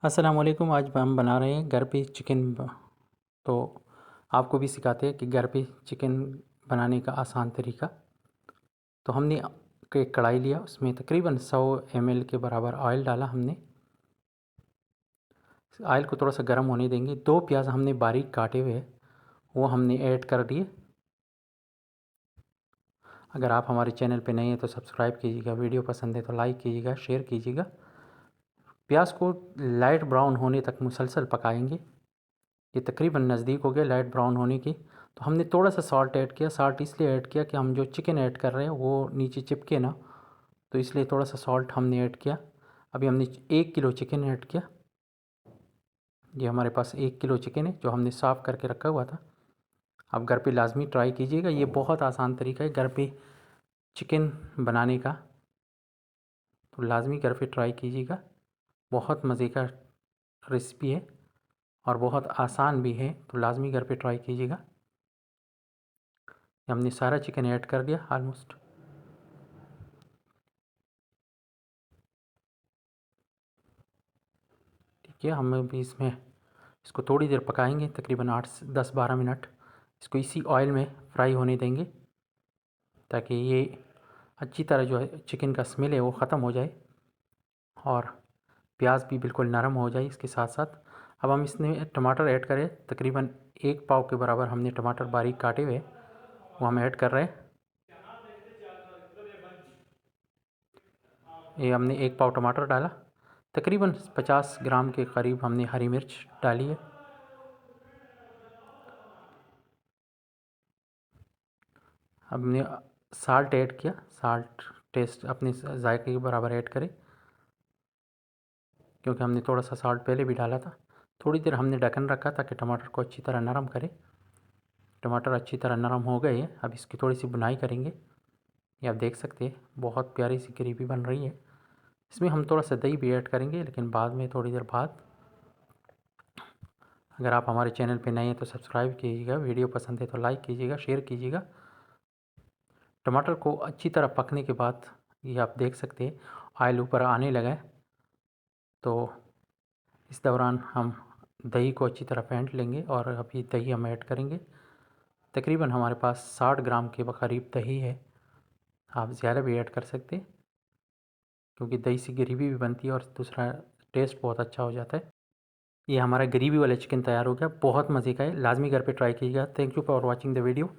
अस्सलाम वालेकुम। आज हम बना रहे हैं घर पे चिकन। तो आपको भी सिखाते हैं कि घर पे चिकन बनाने का आसान तरीका। तो हमने एक कढ़ाई लिया, उसमें तकरीबन 100 ml के बराबर ऑयल डाला हमने। ऑयल को थोड़ा सा गर्म होने देंगे। 2 प्याज हमने बारीक काटे हुए वो हमने ऐड कर दिए। अगर आप हमारे चैनल पे नए हैं तो सब्सक्राइब कीजिएगा, वीडियो पसंद है तो लाइक कीजिएगा, शेयर कीजिएगा। प्याज को लाइट ब्राउन होने तक मुसलसल पकाएंगे। ये तकरीबन नज़दीक हो गया लाइट ब्राउन होने की। तो हमने थोड़ा सा सॉल्ट ऐड किया। सॉल्ट इसलिए ऐड किया कि हम जो चिकन ऐड कर रहे हैं वो नीचे चिपके ना, तो इसलिए थोड़ा सा सॉल्ट हमने ऐड किया। अभी हमने 1 किलो चिकन ऐड किया। ये हमारे पास 1 किलो चिकन है जो हमने साफ़ करके रखा हुआ था। आप घर पे लाजमी ट्राई कीजिएगा, ये बहुत आसान तरीका है घर पे चिकन बनाने का। तो लाजमी घर पे ट्राई कीजिएगा, बहुत मज़े का रेसिपी है और बहुत आसान भी है। तो लाजमी घर पे ट्राई कीजिएगा। हमने सारा चिकन ऐड कर दिया ऑलमोस्ट। ठीक है, हम अभी इसको थोड़ी देर पकाएंगे, तकरीबन 8 से 10-12 मिनट। इसको इसी ऑयल में फ्राई होने देंगे ताकि ये अच्छी तरह जो है चिकन का स्मेल है वो ख़त्म हो जाए और प्याज भी बिल्कुल नरम हो जाए इसके साथ साथ। अब हम इसमें टमाटर ऐड करें। तकरीबन 1 पाव के बराबर हमने टमाटर बारीक काटे हुए वो हम ऐड कर रहे हैं। ये हमने 1 पाव टमाटर डाला। तकरीबन 50 ग्राम के करीब हमने हरी मिर्च डाली है। हमने साल्ट ऐड किया। साल्ट टेस्ट अपने जायके के बराबर ऐड करें, क्योंकि हमने थोड़ा सा साल्ट पहले भी डाला था। थोड़ी देर हमने ढक्कन रखा ताकि टमाटर को अच्छी तरह नरम करे। टमाटर अच्छी तरह नरम हो गए हैं। अब इसकी थोड़ी सी बुनाई करेंगे। ये आप देख सकते हैं बहुत प्यारी सी ग्रेवी बन रही है। इसमें हम थोड़ा सा दही भी ऐड करेंगे, लेकिन बाद में थोड़ी देर बाद। अगर आप हमारे चैनल पे नए हैं तो सब्सक्राइब कीजिएगा, वीडियो पसंद है तो लाइक कीजिएगा, शेयर कीजिएगा। टमाटर को अच्छी तरह पकने के बाद ये आप देख सकते हैं ऑयल ऊपर आने लगा है। तो इस दौरान हम दही को अच्छी तरह फेंट लेंगे और अभी दही हम ऐड करेंगे। तकरीबन हमारे पास 60 ग्राम के करीब दही है। आप ज़्यादा भी ऐड कर सकते हैं, क्योंकि दही से ग्रेवी भी बनती है और दूसरा टेस्ट बहुत अच्छा हो जाता है। ये हमारा ग्रेवी वाला चिकन तैयार हो गया, बहुत मज़े का है। लाजमी घर पे ट्राई कीजिएगा। Thank you for watching the video.